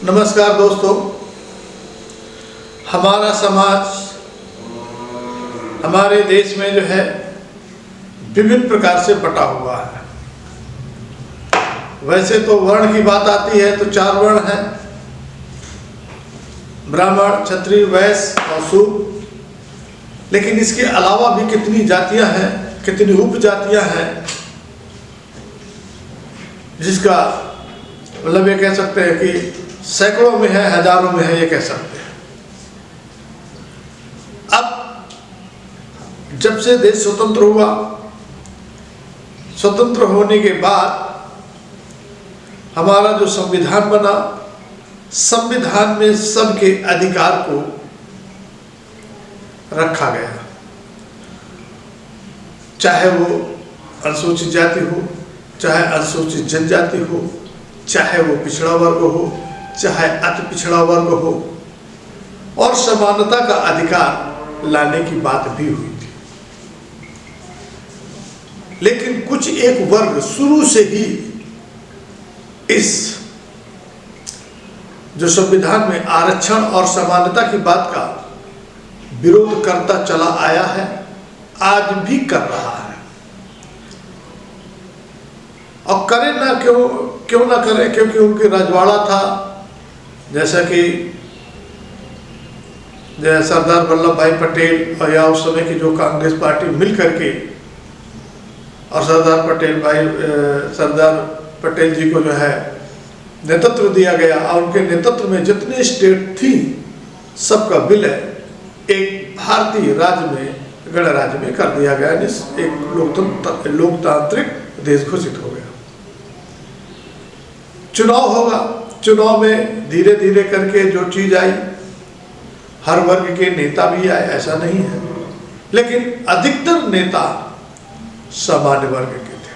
नमस्कार दोस्तों, हमारा समाज हमारे देश में जो है विभिन्न प्रकार से बटा हुआ है। वैसे तो वर्ण की बात आती है तो 4 वर्ण हैं, ब्राह्मण, क्षत्रिय, वैश्य और शूद्र। लेकिन इसके अलावा भी कितनी जातियां हैं, कितनी उपजातियां हैं, जिसका मतलब ये कह सकते हैं कि सैकड़ों में है, हजारों में है, ये कह सकते हैं। अब जब से देश स्वतंत्र हुआ, स्वतंत्र होने के बाद हमारा जो संविधान बना, संविधान में सबके अधिकार को रखा गया, चाहे वो अनुसूचित जाति हो, चाहे अनुसूचित जनजाति हो, चाहे वो पिछड़ा वर्ग हो, चाहे अति पिछड़ा वर्ग हो, और समानता का अधिकार लाने की बात भी हुई थी। लेकिन कुछ एक वर्ग शुरू से ही इस जो संविधान में आरक्षण और समानता की बात का विरोध करता चला आया है, आज भी कर रहा है। और करे ना क्यों ना करे, क्योंकि उनके रजवाड़ा था। जैसा कि सरदार वल्लभ भाई पटेल और या उस समय की जो कांग्रेस पार्टी मिल करके और सरदार पटेल जी को जो है नेतृत्व दिया गया, और उनके नेतृत्व में जितने स्टेट थी सबका विलय एक भारतीय राज्य में, गणराज्य में कर दिया गया, एक लोकतांत्रिक देश घोषित हो गया। चुनाव होगा, चुनाव में धीरे धीरे करके जो चीज आई, हर वर्ग के नेता भी आए, ऐसा नहीं है, लेकिन अधिकतर नेता सामान्य वर्ग के थे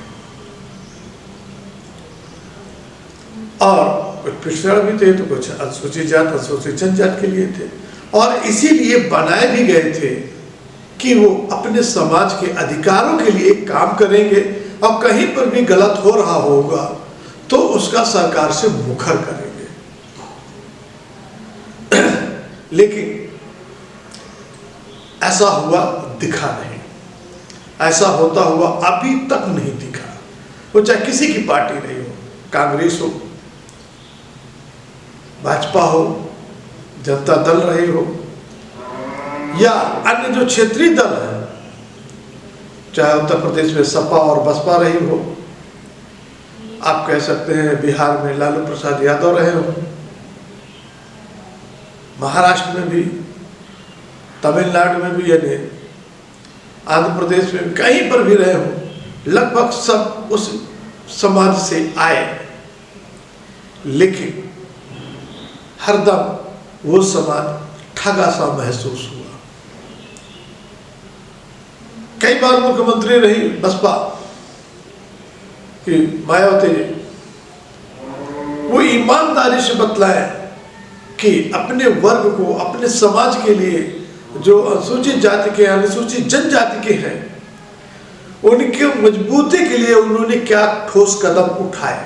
और कुछ पिछड़ा भी थे, तो कुछ अनुसूचित जात, अनुसूचित जनजाति के लिए थे। और इसीलिए बनाए भी गए थे कि वो अपने समाज के अधिकारों के लिए काम करेंगे, और कहीं पर भी गलत हो रहा होगा तो उसका सरकार से मुखर करेंगे। लेकिन ऐसा हुआ दिखा नहीं, ऐसा होता हुआ अभी तक नहीं दिखा। वो चाहे किसी की पार्टी रही हो, कांग्रेस हो, भाजपा हो, जनता दल रही हो, या अन्य जो क्षेत्रीय दल है, चाहे उत्तर प्रदेश में सपा और बसपा रही हो, आप कह सकते हैं बिहार में लालू प्रसाद यादव रहे हो, महाराष्ट्र में भी, तमिलनाडु में भी, यानी आंध्र प्रदेश में कहीं पर भी रहे हो, लगभग सब उस समाज से आए। लेकिन हरदम वो समाज ठगा सा महसूस हुआ। कई बार मुख्यमंत्री रही बसपा कि मायावती जी, वो ईमानदारी से बतलाए कि अपने वर्ग को, अपने समाज के लिए, जो अनुसूचित जाति के, अनुसूचित जनजाति के हैं, उनके मजबूती के लिए उन्होंने क्या ठोस कदम उठाए।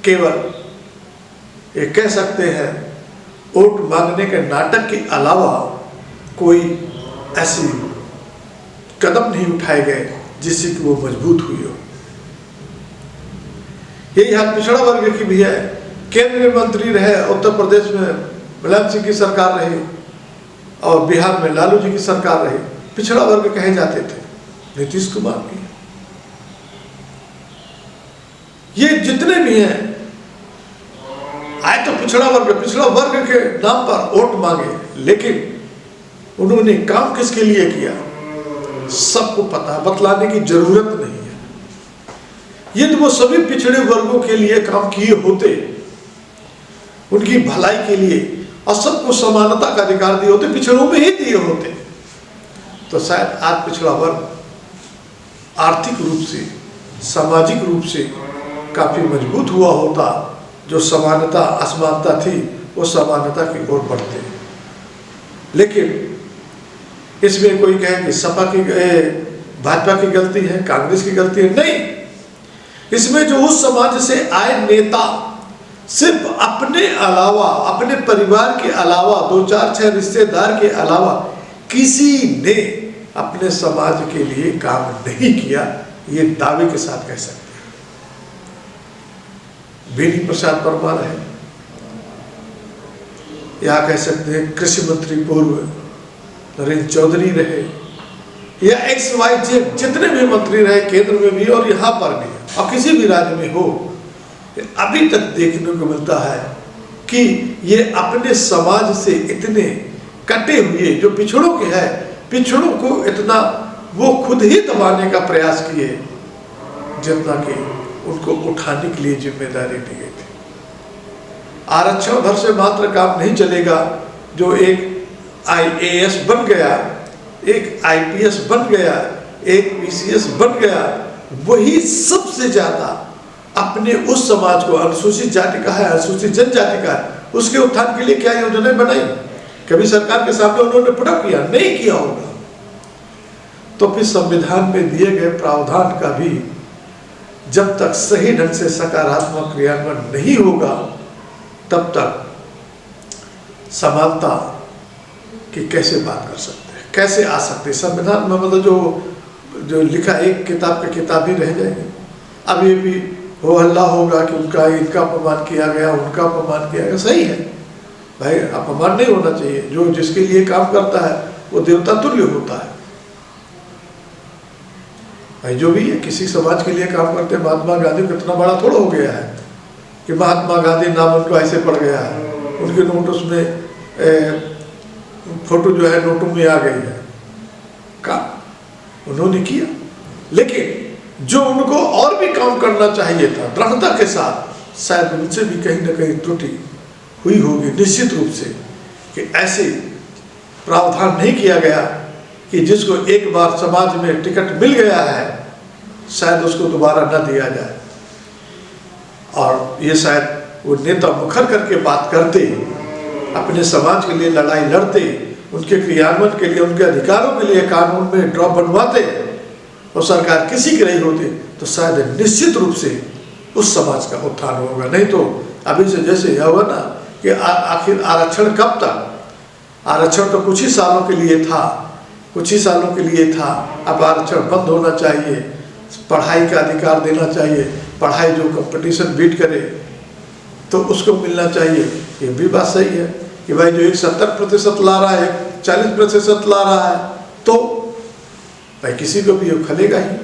केवल ये कह सकते हैं वोट मांगने के नाटक के अलावा कोई ऐसी कदम नहीं उठाए गए जिससे कि वो मजबूत हुई हो। यही हाल पिछड़ा वर्ग की भी है। केंद्रीय मंत्री रहे, उत्तर प्रदेश में मुलायम सिंह की सरकार रही और बिहार में लालू जी की सरकार रही, पिछड़ा वर्ग कहे जाते थे नीतीश कुमार भी। ये जितने भी हैं आए तो पिछड़ा वर्ग के नाम पर वोट मांगे, लेकिन उन्होंने काम किसके लिए किया सबको पता, बतलाने की जरूरत नहीं है। यदि वो सभी पिछड़े वर्गों के लिए काम किए होते, उनकी भलाई के लिए, और सबको समानता का अधिकार दिए होते, पिछड़ों में ही दिए होते, तो शायद आज पिछड़ा वर्ग आर्थिक रूप से, सामाजिक रूप से काफी मजबूत हुआ होता। जो समानता असमानता थी वो समानता की ओर बढ़ते। लेकिन इसमें कोई कहे कि सपा की, भाजपा की गलती है, कांग्रेस की गलती है, नहीं। इसमें जो उस समाज से आए नेता सिर्फ अपने अलावा, अपने परिवार के अलावा, 2-4-6 रिश्तेदार के अलावा किसी ने अपने समाज के लिए काम नहीं किया, ये दावे के साथ कह सकते हैं। बेनी प्रसाद परमार है, या कह सकते हैं कृषि मंत्री पूर्व नरेंद्र चौधरी रहे, या XYZ जितने भी मंत्री रहे, केंद्र में भी और यहाँ पर भी और किसी भी राज्य में हो, अभी तक देखने को मिलता है कि ये अपने समाज से इतने कटे हुए जो पिछड़ों के हैं, पिछड़ों को इतना वो खुद ही दबाने का प्रयास किए जितना कि उनको उठाने के लिए जिम्मेदारी दी गई थी। आरक्षण भर से मात्र काम नहीं चलेगा। जो एक IAS बन गया, एक IPS बन गया, एक PCS बन गया, वही सबसे ज्यादा अपने उस समाज को, अनुसूचित जाति का है, अनुसूचित जनजाति का है, उसके उत्थान के लिए क्या योजनाएं बनाई? कभी सरकार के सामने उन्होंने पुटअप किया? नहीं किया होगा। तो फिर संविधान में दिए गए प्रावधान का भी जब तक सही ढंग से सकारात्मक क्रियान्वयन नहीं होगा, तब तक समानता की कैसे बात कर सकते हैं, कैसे आ सकते हैं? संविधान में मतलब जो लिखा एक किताब की किताब ही रह जाएगी। अब ये भी हो हल्ला होगा कि उनका इनका अपमान किया गया, उनका अपमान किया गया। सही है भाई, अपमान नहीं होना चाहिए। जो जिसके लिए काम करता है वो देवता तुल्य होता है भाई। जो भी है किसी समाज के लिए काम करते हैं, महात्मा गांधी को इतना बड़ा थोड़ा हो गया है कि महात्मा गांधी नाम उनको ऐसे पड़ गया है, उनके नोट उसमें फोटो जो है नोटों में आ गई है। काम उन्होंने किया, लेकिन जो उनको और भी काम करना चाहिए था दृढ़ता के साथ, शायद उनसे भी कहीं ना कहीं त्रुटि हुई होगी निश्चित रूप से, कि ऐसे प्रावधान नहीं किया गया कि जिसको एक बार समाज में टिकट मिल गया है शायद उसको दोबारा न दिया जाए। और ये शायद वो नेता मुखर करके बात करते, अपने समाज के लिए लड़ाई लड़ते, उनके क्रियान्वयन के लिए, उनके अधिकारों के लिए कानून में ड्रॉप बनवाते और सरकार किसी की रही होती, तो शायद निश्चित रूप से उस समाज का उत्थान होगा। नहीं तो अभी से जैसे यह हुआ ना कि आखिर आरक्षण कब तक? आरक्षण तो कुछ ही सालों के लिए था, कुछ ही सालों के लिए था। अब आरक्षण बंद होना चाहिए, पढ़ाई का अधिकार देना चाहिए, पढ़ाई जो कंपटीशन बीट करे तो उसको मिलना चाहिए। ये भी बात सही है कि भाई जो एक 70% ला रहा है, 40% ला रहा है, तो भाई किसी को भी ये खलेगा ही।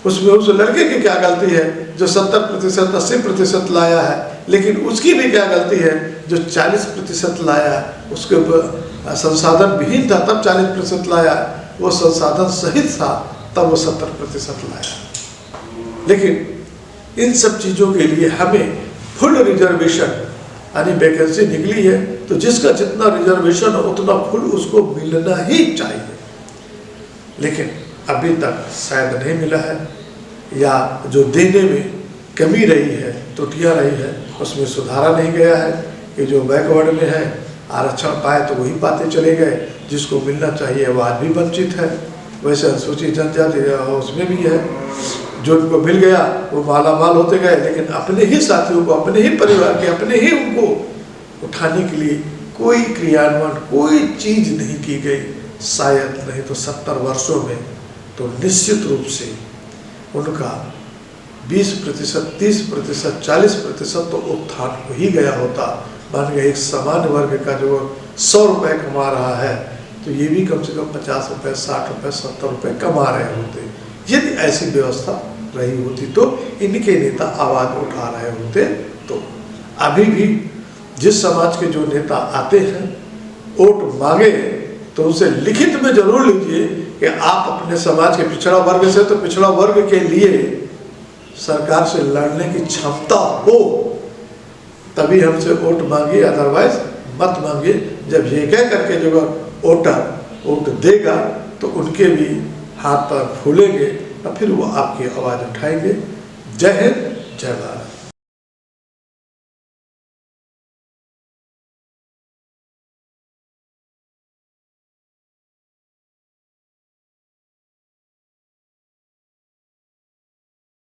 उसमें उस लड़के की क्या गलती है जो 70%, 80% लाया है, लेकिन उसकी भी क्या गलती है जो 40% लाया है? उसके ऊपर संसाधन विहीन था तब 40% लाया, वो संसाधन सहित था तब वो 70% लाया। लेकिन इन सब चीज़ों के लिए हमें फुल रिजर्वेशन यानी वैकेंसी निकली है, तो जिसका जितना रिजर्वेशन हो उतना फुल उसको मिलना ही चाहिए। लेकिन अभी तक शायद नहीं मिला है, या जो देने में कमी रही है, त्रुटियाँ रही है, उसमें सुधारा नहीं गया है कि जो बैकवर्ड में है आरक्षण पाए तो वही पाते चले गए, जिसको मिलना चाहिए वो आज भी वंचित है। वैसे अनुसूचित जनजाति उसमें भी है, जो उनको मिल गया वो माला माल होते गए, लेकिन अपने ही साथियों को, अपने ही परिवार के, अपने ही उनको उठाने के लिए कोई क्रियान्वयन, कोई चीज़ नहीं की गई। शायद नहीं तो 70 वर्षों में तो निश्चित रूप से उनका 20%, 30%, 40% तो उत्थान हो ही गया होता। मान गए एक सामान्य वर्ग का जो 100 रुपये कमा रहा है, तो ये भी कम से कम 50 रुपये, 60 रुपये, 70 रुपये कमा रहे होते। यदि ऐसी व्यवस्था रही होती तो इनके नेता आवाज़ उठा रहे होते। तो अभी भी जिस समाज के जो नेता आते हैं वोट मांगे तो उनसे लिखित में जरूर लीजिए कि आप अपने समाज के पिछड़ा वर्ग से, तो पिछड़ा वर्ग के लिए सरकार से लड़ने की क्षमता हो तभी हमसे वोट मांगिए, अदरवाइज मत मांगिए। जब ये कह करके जो वोटर वोट देगा तो उनके भी हाथ पर फूलेंगे और फिर वो आपकी आवाज़ उठाएंगे। जय हिंद, जय भारत।